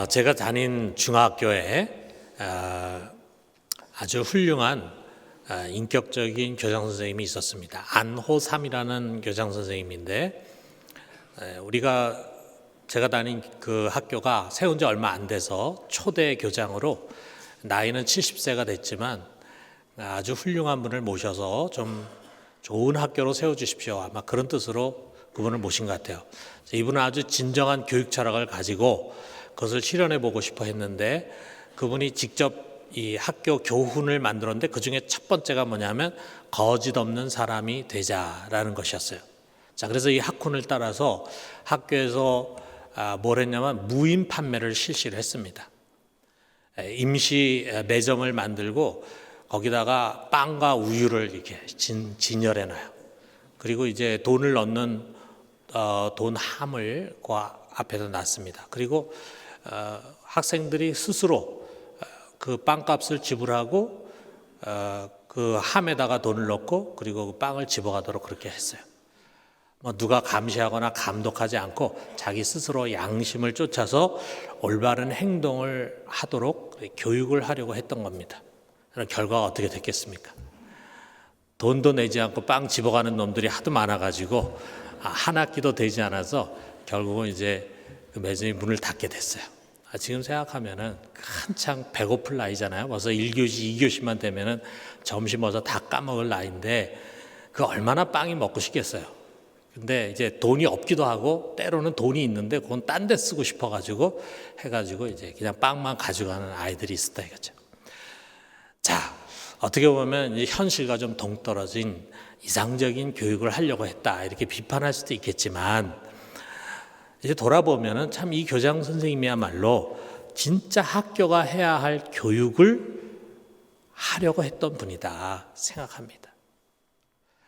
제가 다닌 중학교에 아주 훌륭한 인격적인 교장 선생님이 있었습니다. 안호삼이라는 교장 선생님인데 제가 다닌 그 학교가 세운 지 얼마 안 돼서 초대 교장으로 나이는 70세가 됐지만 아주 훌륭한 분을 모셔서 좀 좋은 학교로 세워주십시오. 아마 그런 뜻으로 그분을 모신 것 같아요. 이분은 아주 진정한 교육 철학을 가지고 그것을 실현해 보고 싶어 했는데 그분이 직접 이 학교 교훈을 만들었는데 그 중에 첫 번째가 뭐냐면 거짓 없는 사람이 되자라는 것이었어요. 자, 그래서 이 학훈을 따라서 학교에서 뭘 했냐면 무인 판매를 실시를 했습니다. 임시 매점을 만들고 거기다가 빵과 우유를 이렇게 진열해 놔요. 그리고 이제 돈을 넣는 돈 함을 그 앞에다 놨습니다. 그리고 학생들이 스스로 그 빵값을 지불하고 그 함에다가 돈을 넣고 그리고 그 빵을 집어가도록 그렇게 했어요. 누가 감시하거나 감독하지 않고 자기 스스로 양심을 쫓아서 올바른 행동을 하도록 교육을 하려고 했던 겁니다. 그럼 결과가 어떻게 됐겠습니까? 돈도 내지 않고 빵 집어가는 놈들이 하도 많아가지고 한 학기도 되지 않아서 결국은 이제 그 매점이 문을 닫게 됐어요. 지금 생각하면은 한창 배고플 나이잖아요. 벌써 1교시, 2교시만 되면은 점심 벌써 다 까먹을 나이인데 그 얼마나 빵이 먹고 싶겠어요. 근데 이제 돈이 없기도 하고 때로는 돈이 있는데 그건 딴 데 쓰고 싶어가지고 해가지고 이제 그냥 빵만 가져가는 아이들이 있었다 이거죠. 자, 어떻게 보면 현실과 좀 동떨어진 이상적인 교육을 하려고 했다 이렇게 비판할 수도 있겠지만 이제 돌아보면은 참 이 교장 선생님이야말로 진짜 학교가 해야 할 교육을 하려고 했던 분이다 생각합니다.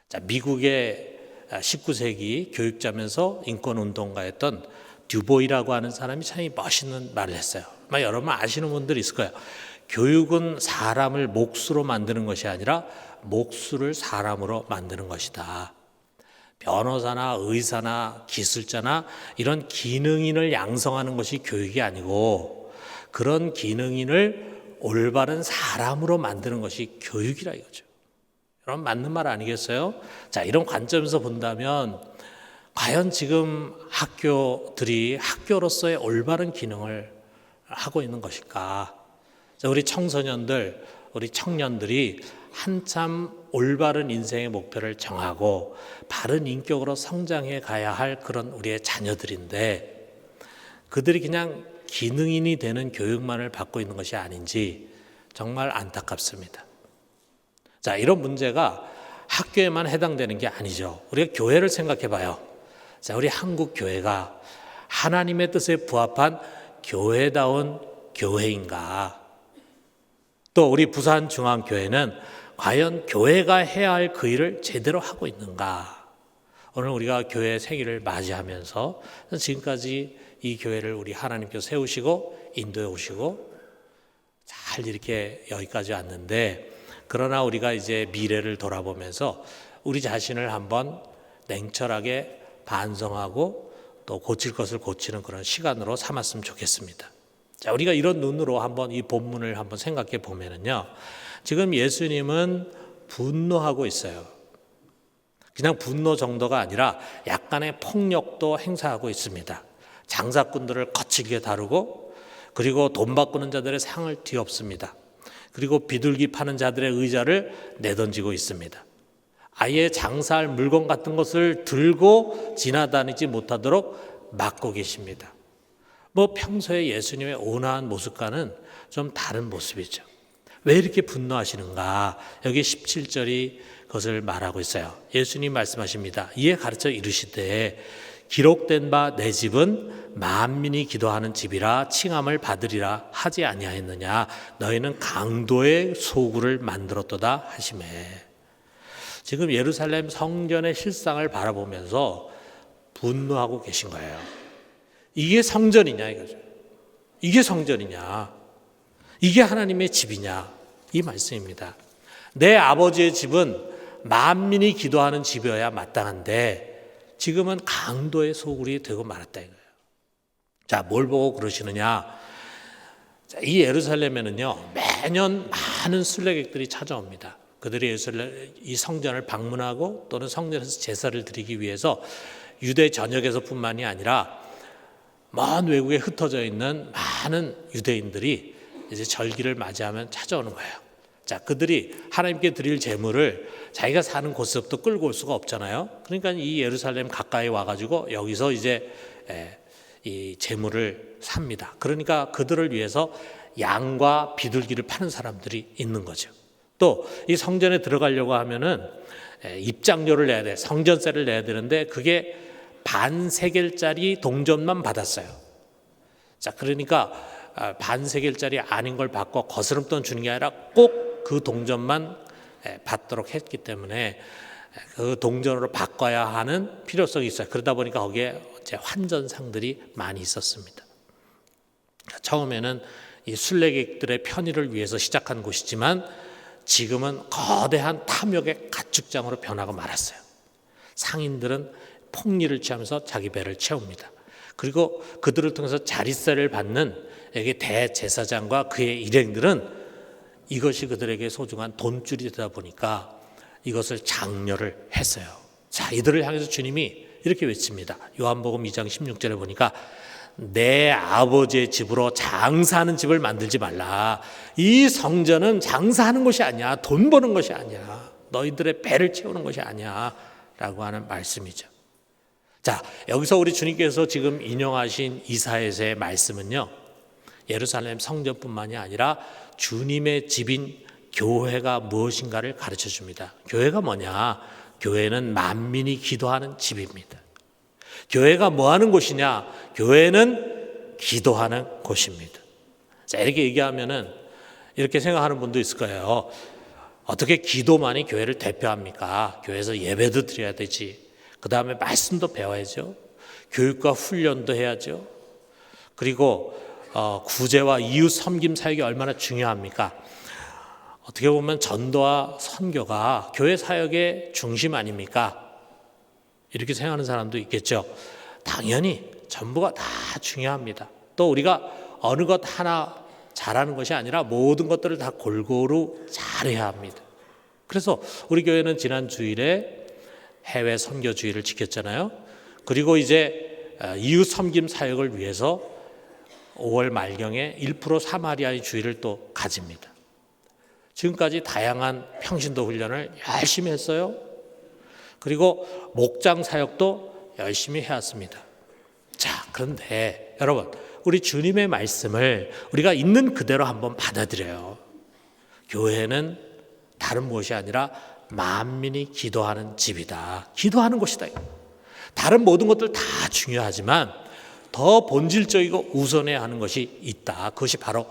자, 미국의 19세기 교육자면서 인권운동가였던 듀보이라고 하는 사람이 참 멋있는 말을 했어요. 여러분 아시는 분들 있을 거예요. 교육은 사람을 몫으로 만드는 것이 아니라 몫을 사람으로 만드는 것이다. 변호사나 의사나 기술자나 이런 기능인을 양성하는 것이 교육이 아니고 그런 기능인을 올바른 사람으로 만드는 것이 교육이라 이거죠. 여러분 맞는 말 아니겠어요? 자, 이런 관점에서 본다면 과연 지금 학교들이 학교로서의 올바른 기능을 하고 있는 것일까? 자, 우리 청소년들, 우리 청년들이 한참 올바른 인생의 목표를 정하고 바른 인격으로 성장해 가야 할 그런 우리의 자녀들인데 그들이 그냥 기능인이 되는 교육만을 받고 있는 것이 아닌지 정말 안타깝습니다. 자, 이런 문제가 학교에만 해당되는 게 아니죠. 우리가 교회를 생각해 봐요. 자, 우리 한국 교회가 하나님의 뜻에 부합한 교회다운 교회인가? 또 우리 부산중앙교회는 과연 교회가 해야 할 그 일을 제대로 하고 있는가? 오늘 우리가 교회 생일을 맞이하면서 지금까지 이 교회를 우리 하나님께서 세우시고 인도해 오시고 잘 이렇게 여기까지 왔는데 그러나 우리가 이제 미래를 돌아보면서 우리 자신을 한번 냉철하게 반성하고 또 고칠 것을 고치는 그런 시간으로 삼았으면 좋겠습니다. 자, 우리가 이런 눈으로 한번 이 본문을 한번 생각해 보면은요. 지금 예수님은 분노하고 있어요. 그냥 분노 정도가 아니라 약간의 폭력도 행사하고 있습니다. 장사꾼들을 거칠게 다루고 그리고 돈 바꾸는 자들의 상을 뒤엎습니다. 그리고 비둘기 파는 자들의 의자를 내던지고 있습니다. 아예 장사할 물건 같은 것을 들고 지나다니지 못하도록 막고 계십니다. 평소에 예수님의 온화한 모습과는 좀 다른 모습이죠. 왜 이렇게 분노하시는가? 여기 17절이 그것을 말하고 있어요. 예수님 말씀하십니다. 이에 가르쳐 이르시되 기록된 바 내 집은 만민이 기도하는 집이라 칭함을 받으리라 하지 아니하였느냐? 너희는 강도의 소굴을 만들었도다 하시매. 지금 예루살렘 성전의 실상을 바라보면서 분노하고 계신 거예요. 이게 성전이냐 이거죠. 이게 성전이냐? 이게 하나님의 집이냐? 이 말씀입니다. 내 아버지의 집은 만민이 기도하는 집이어야 마땅한데 지금은 강도의 소굴이 되고 말았다 이거예요. 자, 뭘 보고 그러시느냐? 자, 이 예루살렘에는요 매년 많은 순례객들이 찾아옵니다. 그들이 이 성전을 방문하고 또는 성전에서 제사를 드리기 위해서 유대 전역에서뿐만이 아니라 먼 외국에 흩어져 있는 많은 유대인들이 이제 절기를 맞이하면 찾아오는 거예요. 자, 그들이 하나님께 드릴 제물을 자기가 사는 곳에서부터 끌고 올 수가 없잖아요. 그러니까 이 예루살렘 가까이 와가지고 여기서 이제 이 제물을 삽니다. 그러니까 그들을 위해서 양과 비둘기를 파는 사람들이 있는 거죠. 또 이 성전에 들어가려고 하면은 입장료를 내야 돼, 성전세를 내야 되는데 그게 반세겔짜리 동전만 받았어요. 자, 그러니까 반세겔짜리 아닌 걸 받고 거스름돈 주는 게 아니라 꼭 그 동전만 받도록 했기 때문에 그 동전으로 바꿔야 하는 필요성이 있어요. 그러다 보니까 거기에 환전상들이 많이 있었습니다. 처음에는 이 순례객들의 편의를 위해서 시작한 곳이지만 지금은 거대한 탐욕의 가축장으로 변하고 말았어요. 상인들은 폭리를 취하면서 자기 배를 채웁니다. 그리고 그들을 통해서 자릿세를 받는 여기 대제사장과 그의 일행들은 이것이 그들에게 소중한 돈줄이 되다 보니까 이것을 장려를 했어요. 자, 이들을 향해서 주님이 이렇게 외칩니다. 요한복음 2장 16절에 보니까 내 아버지의 집으로 장사하는 집을 만들지 말라. 이 성전은 장사하는 곳이 아니야. 돈 버는 것이 아니야. 너희들의 배를 채우는 것이 아니야. 라고 하는 말씀이죠. 자, 여기서 우리 주님께서 지금 인용하신 이사야서의 말씀은요, 예루살렘 성전뿐만이 아니라 주님의 집인 교회가 무엇인가를 가르쳐 줍니다. 교회가 뭐냐? 교회는 만민이 기도하는 집입니다. 교회가 뭐 하는 곳이냐? 교회는 기도하는 곳입니다. 자, 이렇게 얘기하면은 이렇게 생각하는 분도 있을 거예요. 어떻게 기도만이 교회를 대표합니까? 교회에서 예배도 드려야 되지. 그 다음에 말씀도 배워야죠. 교육과 훈련도 해야죠. 그리고 구제와 이웃 섬김 사역이 얼마나 중요합니까? 어떻게 보면 전도와 선교가 교회 사역의 중심 아닙니까? 이렇게 생각하는 사람도 있겠죠. 당연히 전부가 다 중요합니다. 또 우리가 어느 것 하나 잘하는 것이 아니라 모든 것들을 다 골고루 잘해야 합니다. 그래서 우리 교회는 지난 주일에 해외 선교 주일을 지켰잖아요. 그리고 이제 이웃 섬김 사역을 위해서 5월 말경에 1% 사마리아의 주일을 또 가집니다. 지금까지 다양한 평신도 훈련을 열심히 했어요. 그리고 목장 사역도 열심히 해왔습니다. 자, 그런데 여러분, 우리 주님의 말씀을 우리가 있는 그대로 한번 받아들여요. 교회는 다른 무엇이 아니라 만민이 기도하는 집이다. 기도하는 곳이다. 다른 모든 것들 다 중요하지만 더 본질적이고 우선해야 하는 것이 있다. 그것이 바로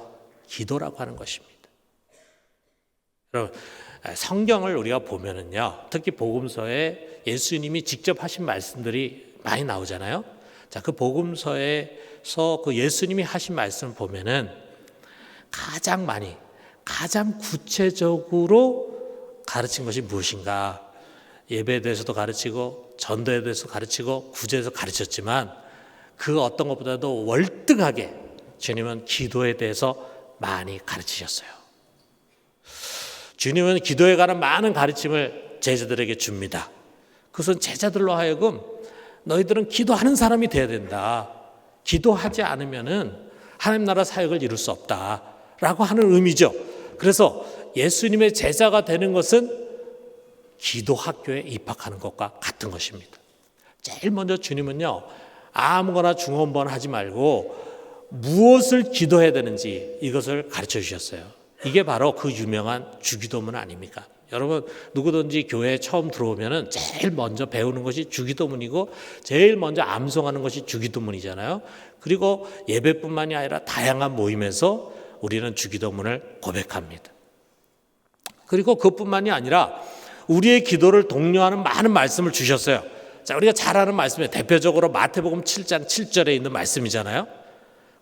기도라고 하는 것입니다. 여러분, 성경을 우리가 보면은요, 특히 복음서에 예수님이 직접 하신 말씀들이 많이 나오잖아요. 자, 그 복음서에서 그 예수님이 하신 말씀을 보면은 가장 구체적으로 가르친 것이 무엇인가? 예배에 대해서도 가르치고 전도에 대해서 가르치고 구제에서 가르쳤지만 그 어떤 것보다도 월등하게 주님은 기도에 대해서 많이 가르치셨어요. 주님은 기도에 관한 많은 가르침을 제자들에게 줍니다. 그것은 제자들로 하여금 너희들은 기도하는 사람이 돼야 된다. 기도하지 않으면은 하나님 나라 사역을 이룰 수 없다라고 하는 의미죠. 그래서 예수님의 제자가 되는 것은 기도 학교에 입학하는 것과 같은 것입니다. 제일 먼저 주님은요, 아무거나 중언부언 하지 말고 무엇을 기도해야 되는지 이것을 가르쳐 주셨어요. 이게 바로 그 유명한 주기도문 아닙니까? 여러분, 누구든지 교회에 처음 들어오면은 제일 먼저 배우는 것이 주기도문이고 제일 먼저 암송하는 것이 주기도문이잖아요. 그리고 예배뿐만이 아니라 다양한 모임에서 우리는 주기도문을 고백합니다. 그리고 그것뿐만이 아니라 우리의 기도를 독려하는 많은 말씀을 주셨어요. 자, 우리가 잘 아는 말씀이에요. 대표적으로 마태복음 7장 7절에 있는 말씀이잖아요.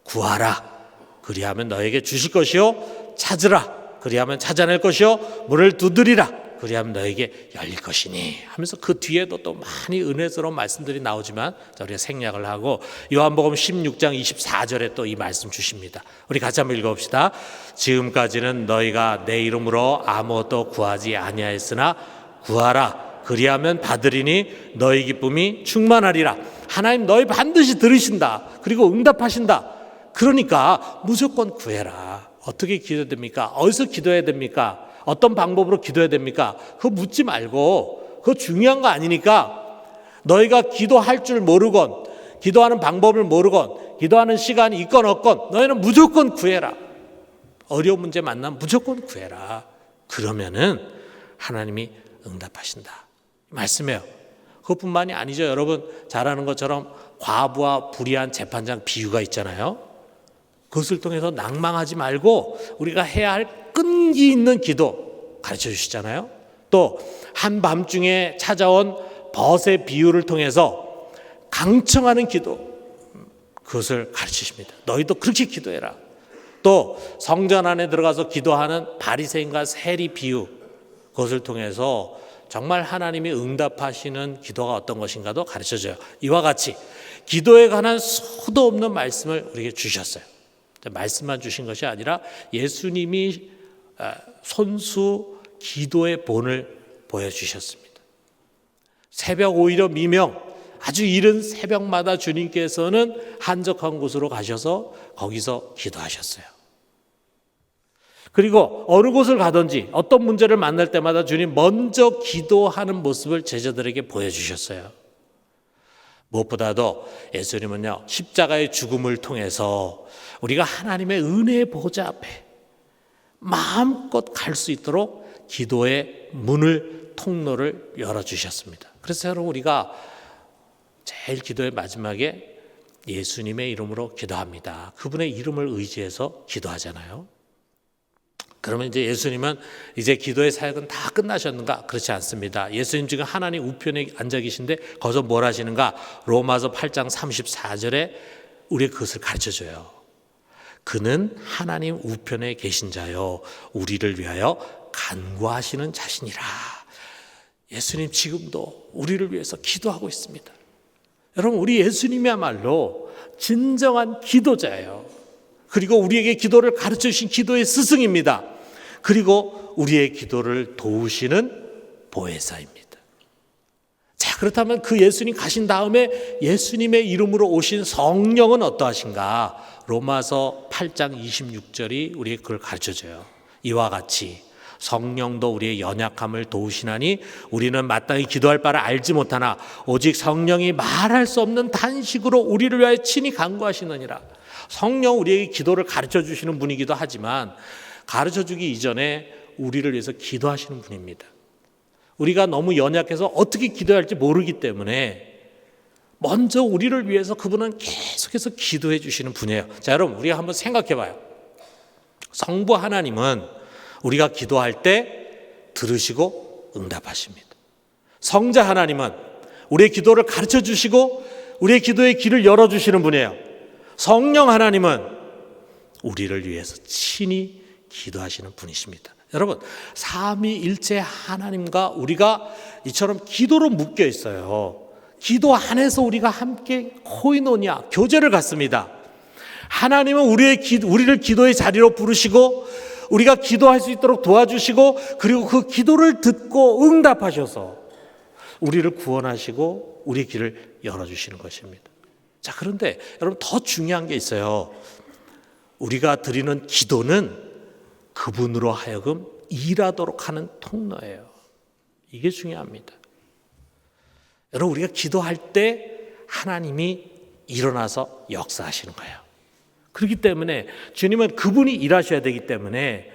구하라, 그리하면 너에게 주실 것이요, 찾으라, 그리하면 찾아낼 것이요, 문을 두드리라. 그리하면 너에게 열릴 것이니 하면서 그 뒤에도 또 많이 은혜스러운 말씀들이 나오지만 우리가 생략을 하고 요한복음 16장 24절에 또 이 말씀 주십니다. 우리 같이 한번 읽어봅시다. 지금까지는 너희가 내 이름으로 아무것도 구하지 아니하였으나 구하라 그리하면 받으리니 너희 기쁨이 충만하리라. 하나님 너희 반드시 들으신다. 그리고 응답하신다. 그러니까 무조건 구해라. 어떻게 기도해야 됩니까? 어디서 기도해야 됩니까? 어떤 방법으로 기도해야 됩니까? 그거 묻지 말고, 그거 중요한 거 아니니까 너희가 기도할 줄 모르건, 기도하는 방법을 모르건, 기도하는 시간이 있건 없건 너희는 무조건 구해라. 어려운 문제 만나면 무조건 구해라. 그러면은 하나님이 응답하신다. 말씀해요. 그것뿐만이 아니죠. 여러분 잘 아는 것처럼 과부와 불의한 재판장 비유가 있잖아요. 그것을 통해서 낭망하지 말고 우리가 해야 할 끈기 있는 기도 가르쳐 주시잖아요. 또 한밤중에 찾아온 벗의 비유를 통해서 강청하는 기도, 그것을 가르치십니다. 너희도 그렇게 기도해라. 또 성전 안에 들어가서 기도하는 바리새인과 세리 비유, 그것을 통해서 정말 하나님이 응답하시는 기도가 어떤 것인가도 가르쳐줘요. 이와 같이 기도에 관한 수도 없는 말씀을 우리에게 주셨어요. 말씀만 주신 것이 아니라 예수님이 손수 기도의 본을 보여주셨습니다. 새벽 오히려 미명, 아주 이른 새벽마다 주님께서는 한적한 곳으로 가셔서 거기서 기도하셨어요. 그리고 어느 곳을 가든지 어떤 문제를 만날 때마다 주님 먼저 기도하는 모습을 제자들에게 보여주셨어요. 무엇보다도 예수님은요, 십자가의 죽음을 통해서 우리가 하나님의 은혜의 보좌 앞에 마음껏 갈 수 있도록 기도의 문을, 통로를 열어주셨습니다. 그래서 여러분 우리가 제일 기도의 마지막에 예수님의 이름으로 기도합니다. 그분의 이름을 의지해서 기도하잖아요. 그러면 이제 예수님은 이제 기도의 사역은 다 끝나셨는가? 그렇지 않습니다. 예수님 지금 하나님 우편에 앉아 계신데 거기서 뭘 하시는가? 로마서 8장 34절에 우리의 그것을 가르쳐줘요. 그는 하나님 우편에 계신 자요 우리를 위하여 간구하시는 자신이라. 예수님 지금도 우리를 위해서 기도하고 있습니다. 여러분 우리 예수님이야말로 진정한 기도자예요. 그리고 우리에게 기도를 가르쳐 주신 기도의 스승입니다. 그리고 우리의 기도를 도우시는 보혜사입니다. 자, 그렇다면 그 예수님 가신 다음에 예수님의 이름으로 오신 성령은 어떠하신가? 로마서 8장 26절이 우리에게 그걸 가르쳐줘요. 이와 같이 성령도 우리의 연약함을 도우시나니 우리는 마땅히 기도할 바를 알지 못하나 오직 성령이 말할 수 없는 단식으로 우리를 위하여 친히 간구하시느니라. 성령 우리에게 기도를 가르쳐 주시는 분이기도 하지만 가르쳐 주기 이전에 우리를 위해서 기도하시는 분입니다. 우리가 너무 연약해서 어떻게 기도할지 모르기 때문에 먼저 우리를 위해서 그분은 계속해서 기도해 주시는 분이에요. 자, 여러분 우리가 한번 생각해 봐요. 성부 하나님은 우리가 기도할 때 들으시고 응답하십니다. 성자 하나님은 우리의 기도를 가르쳐 주시고 우리의 기도의 길을 열어주시는 분이에요. 성령 하나님은 우리를 위해서 친히 기도하시는 분이십니다. 여러분 삼위일체 하나님과 우리가 이처럼 기도로 묶여 있어요. 기도 안에서 우리가 함께 코이노니아, 교제를 갖습니다. 하나님은 우리를 기도의 자리로 부르시고 우리가 기도할 수 있도록 도와주시고 그리고 그 기도를 듣고 응답하셔서 우리를 구원하시고 우리의 길을 열어주시는 것입니다. 자, 그런데 여러분 더 중요한 게 있어요. 우리가 드리는 기도는 그분으로 하여금 일하도록 하는 통로예요. 이게 중요합니다. 여러분 우리가 기도할 때 하나님이 일어나서 역사하시는 거예요. 그렇기 때문에 주님은 그분이 일하셔야 되기 때문에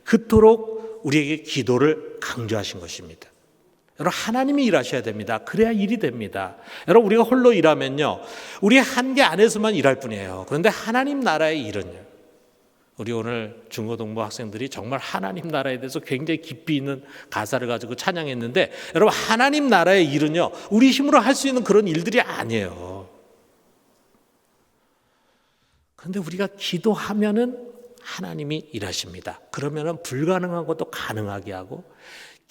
그토록 우리에게 기도를 강조하신 것입니다. 여러분 하나님이 일하셔야 됩니다. 그래야 일이 됩니다. 여러분 우리가 홀로 일하면요 우리 한계 안에서만 일할 뿐이에요. 그런데 하나님 나라의 일은요, 우리 오늘 중고등부 학생들이 정말 하나님 나라에 대해서 굉장히 깊이 있는 가사를 가지고 찬양했는데 여러분 하나님 나라의 일은요 우리 힘으로 할 수 있는 그런 일들이 아니에요. 그런데 우리가 기도하면은 하나님이 일하십니다. 그러면은 불가능한 것도 가능하게 하고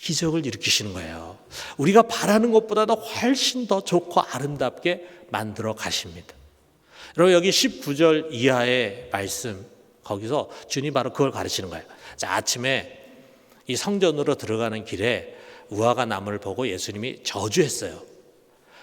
기적을 일으키시는 거예요. 우리가 바라는 것보다도 훨씬 더 좋고 아름답게 만들어 가십니다. 여러분, 여기 19절 이하의 말씀, 거기서 주님 바로 그걸 가르치는 거예요. 자, 아침에 이 성전으로 들어가는 길에 우화과 나무를 보고 예수님이 저주했어요.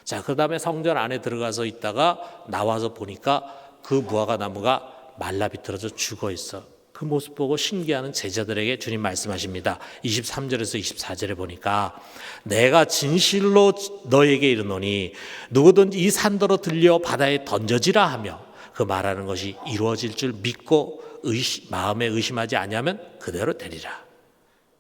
자, 그 다음에 성전 안에 들어가서 있다가 나와서 보니까 그 무화과 나무가 말라 비틀어져 죽어 있어. 그 모습 보고 신기해하는 제자들에게 주님 말씀하십니다. 23절에서 24절에 보니까 내가 진실로 너에게 이르노니 누구든지 이 산더러 들려 바다에 던져지라 하며 그 말하는 것이 이루어질 줄 믿고 마음에 의심하지 아니하면 그대로 되리라.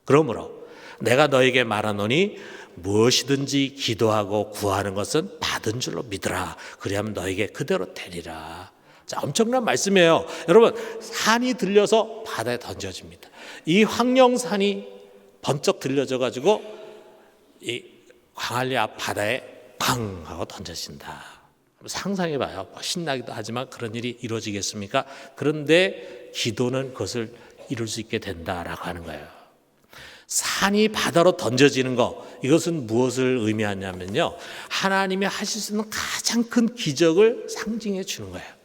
그러므로 내가 너에게 말하노니 무엇이든지 기도하고 구하는 것은 받은 줄로 믿으라. 그리하면 너에게 그대로 되리라. 자, 엄청난 말씀이에요. 여러분, 산이 들려서 바다에 던져집니다. 이 황령산이 번쩍 들려져 가지고 이 광안리 앞 바다에 쾅 하고 던져진다. 상상해 봐요. 신나기도 하지만 그런 일이 이루어지겠습니까? 그런데 기도는 그것을 이룰 수 있게 된다라고 하는 거예요. 산이 바다로 던져지는 것, 이것은 무엇을 의미하냐면요, 하나님이 하실 수 있는 가장 큰 기적을 상징해 주는 거예요.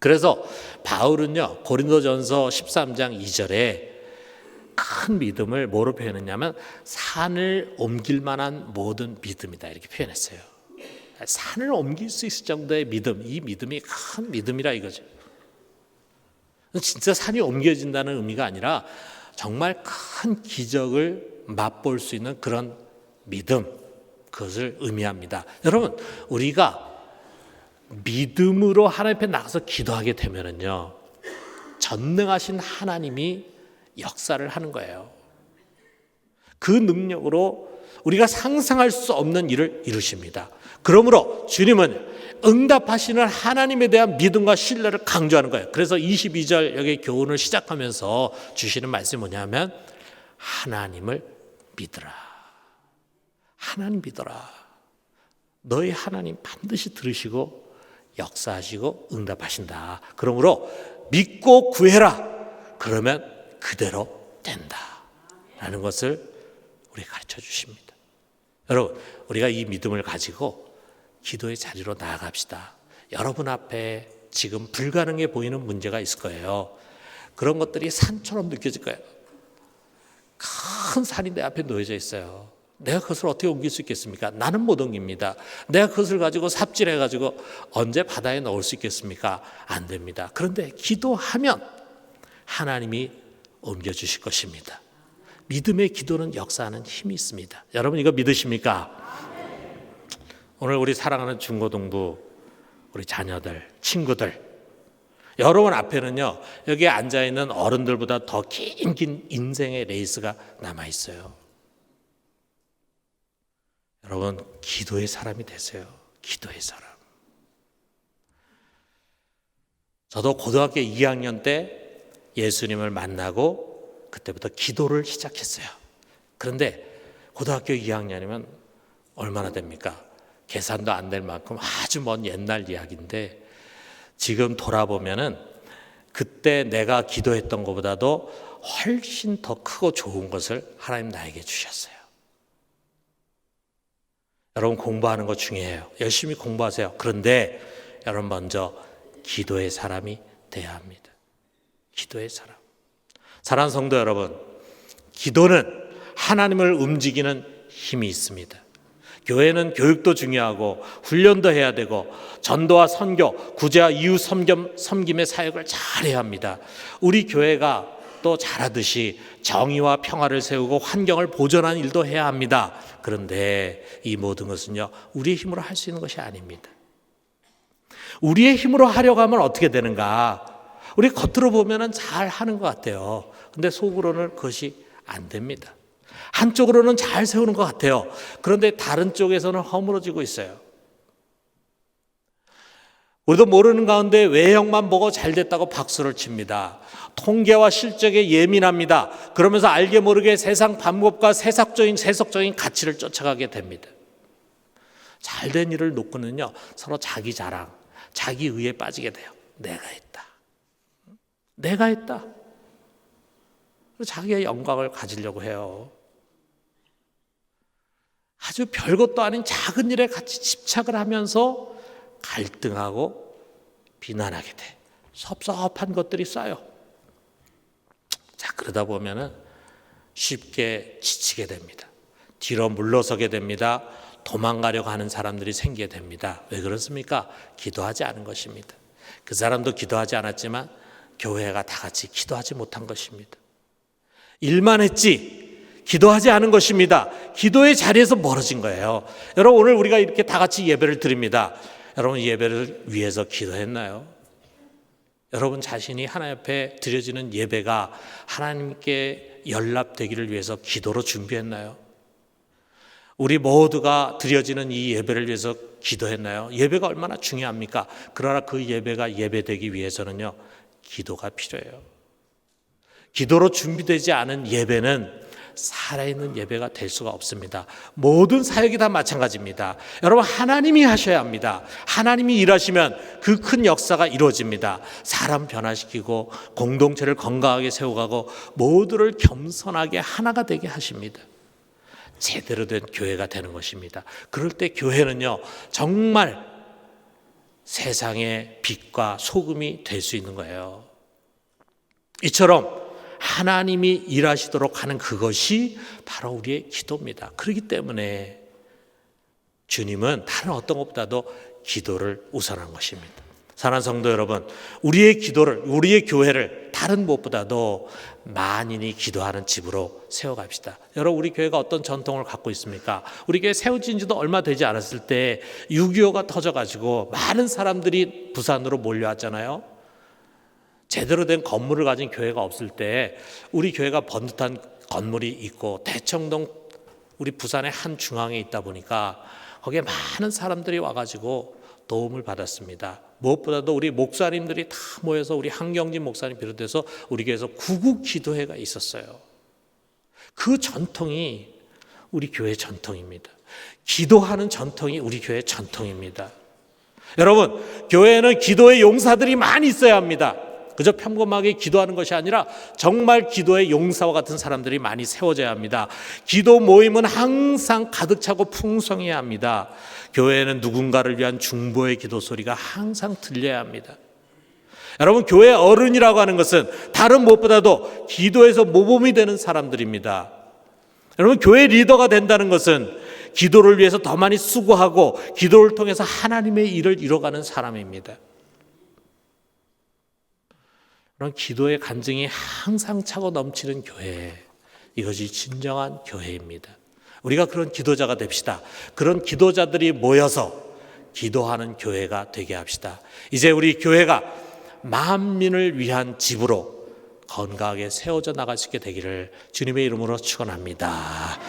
그래서 바울은요, 고린도전서 13장 2절에 큰 믿음을 뭐로 표현했냐면 산을 옮길 만한 모든 믿음이다, 이렇게 표현했어요. 산을 옮길 수 있을 정도의 믿음, 이 믿음이 큰 믿음이라 이거죠. 진짜 산이 옮겨진다는 의미가 아니라 정말 큰 기적을 맛볼 수 있는 그런 믿음, 그것을 의미합니다. 여러분, 우리가 믿음으로 하나님 앞에 나가서 기도하게 되면은요, 전능하신 하나님이 역사를 하는 거예요. 그 능력으로 우리가 상상할 수 없는 일을 이루십니다. 그러므로 주님은 응답하시는 하나님에 대한 믿음과 신뢰를 강조하는 거예요. 그래서 22절 여기 교훈을 시작하면서 주시는 말씀이 뭐냐면 하나님을 믿으라. 하나님 믿어라. 너희 하나님 반드시 들으시고 역사하시고 응답하신다. 그러므로 믿고 구해라. 그러면 그대로 된다. 라는 것을 우리 가르쳐 주십니다. 여러분, 우리가 이 믿음을 가지고 기도의 자리로 나아갑시다. 여러분 앞에 지금 불가능해 보이는 문제가 있을 거예요. 그런 것들이 산처럼 느껴질 거예요. 큰 산이 내 앞에 놓여져 있어요. 내가 그것을 어떻게 옮길 수 있겠습니까? 나는 못 옮깁니다. 내가 그것을 가지고 삽질해가지고 언제 바다에 넣을 수 있겠습니까? 안 됩니다. 그런데 기도하면 하나님이 옮겨주실 것입니다. 믿음의 기도는 역사하는 힘이 있습니다. 여러분, 이거 믿으십니까? 오늘 우리 사랑하는 중고등부 우리 자녀들, 친구들, 여러분 앞에는요, 여기에 앉아있는 어른들보다 더 긴 인생의 레이스가 남아있어요. 여러분, 기도의 사람이 되세요. 기도의 사람. 저도 고등학교 2학년 때 예수님을 만나고 그때부터 기도를 시작했어요. 그런데 고등학교 2학년이면 얼마나 됩니까? 계산도 안 될 만큼 아주 먼 옛날 이야기인데 지금 돌아보면은 그때 내가 기도했던 것보다도 훨씬 더 크고 좋은 것을 하나님 나에게 주셨어요. 여러분, 공부하는 거 중요해요. 열심히 공부하세요. 그런데 여러분, 먼저 기도의 사람이 돼야 합니다. 기도의 사람. 사랑하는 성도 여러분, 기도는 하나님을 움직이는 힘이 있습니다. 교회는 교육도 중요하고 훈련도 해야 되고 전도와 선교, 구제와 이웃 섬김의 사역을 잘해야 합니다. 우리 교회가 또 잘하듯이 정의와 평화를 세우고 환경을 보존하는 일도 해야 합니다. 그런데 이 모든 것은요, 우리의 힘으로 할 수 있는 것이 아닙니다. 우리의 힘으로 하려고 하면 어떻게 되는가? 우리 겉으로 보면 잘 하는 것 같아요. 근데 속으로는 그것이 안 됩니다. 한쪽으로는 잘 세우는 것 같아요. 그런데 다른 쪽에서는 허물어지고 있어요. 우리도 모르는 가운데 외형만 보고 잘 됐다고 박수를 칩니다. 통계와 실적에 예민합니다. 그러면서 알게 모르게 세상 방법과 세속적인 가치를 쫓아가게 됩니다. 잘된 일을 놓고는요, 서로 자기 자랑, 자기 의에 빠지게 돼요. 내가 했다. 내가 했다. 자기의 영광을 가지려고 해요. 아주 별것도 아닌 작은 일에 같이 집착을 하면서 갈등하고 비난하게 돼. 섭섭한 것들이 쌓여. 자, 그러다 보면은 쉽게 지치게 됩니다. 뒤로 물러서게 됩니다. 도망가려고 하는 사람들이 생기게 됩니다. 왜 그렇습니까? 기도하지 않은 것입니다. 그 사람도 기도하지 않았지만 교회가 다 같이 기도하지 못한 것입니다. 일만 했지 기도하지 않은 것입니다. 기도의 자리에서 멀어진 거예요. 여러분, 오늘 우리가 이렇게 다 같이 예배를 드립니다. 여러분, 예배를 위해서 기도했나요? 여러분 자신이 하나님 앞에 드려지는 예배가 하나님께 연락되기를 위해서 기도로 준비했나요? 우리 모두가 드려지는 이 예배를 위해서 기도했나요? 예배가 얼마나 중요합니까? 그러나 그 예배가 예배되기 위해서는요, 기도가 필요해요. 기도로 준비되지 않은 예배는 살아있는 예배가 될 수가 없습니다. 모든 사역이 다 마찬가지입니다. 여러분, 하나님이 하셔야 합니다. 하나님이 일하시면 그 큰 역사가 이루어집니다. 사람 변화시키고 공동체를 건강하게 세워가고 모두를 겸손하게 하나가 되게 하십니다. 제대로 된 교회가 되는 것입니다. 그럴 때 교회는요, 정말 세상의 빛과 소금이 될 수 있는 거예요. 이처럼 하나님이 일하시도록 하는 그것이 바로 우리의 기도입니다. 그렇기 때문에 주님은 다른 어떤 것보다도 기도를 우선한 것입니다. 사랑하는 성도 여러분, 우리의 기도를, 우리의 교회를 다른 무엇보다도 만인이 기도하는 집으로 세워갑시다. 여러분, 우리 교회가 어떤 전통을 갖고 있습니까? 우리 교회 세워진 지도 얼마 되지 않았을 때 6.25가 터져가지고 많은 사람들이 부산으로 몰려왔잖아요. 제대로 된 건물을 가진 교회가 없을 때 우리 교회가 번듯한 건물이 있고 대청동 우리 부산의 한 중앙에 있다 보니까 거기에 많은 사람들이 와가지고 도움을 받았습니다. 무엇보다도 우리 목사님들이 다 모여서 우리 한경진 목사님 비롯해서 우리 교회에서 구국 기도회가 있었어요. 그 전통이 우리 교회 전통입니다. 기도하는 전통이 우리 교회 전통입니다. 여러분, 교회에는 기도의 용사들이 많이 있어야 합니다. 그저 평범하게 기도하는 것이 아니라 정말 기도의 용사와 같은 사람들이 많이 세워져야 합니다. 기도 모임은 항상 가득 차고 풍성해야 합니다. 교회에는 누군가를 위한 중보의 기도 소리가 항상 들려야 합니다. 여러분, 교회 어른이라고 하는 것은 다른 무엇보다도 기도에서 모범이 되는 사람들입니다. 여러분, 교회 리더가 된다는 것은 기도를 위해서 더 많이 수고하고 기도를 통해서 하나님의 일을 이뤄가는 사람입니다. 그런 기도의 간증이 항상 차고 넘치는 교회, 이것이 진정한 교회입니다. 우리가 그런 기도자가 됩시다. 그런 기도자들이 모여서 기도하는 교회가 되게 합시다. 이제 우리 교회가 만민을 위한 집으로 건강하게 세워져 나갈 수 있게 되기를 주님의 이름으로 축원합니다.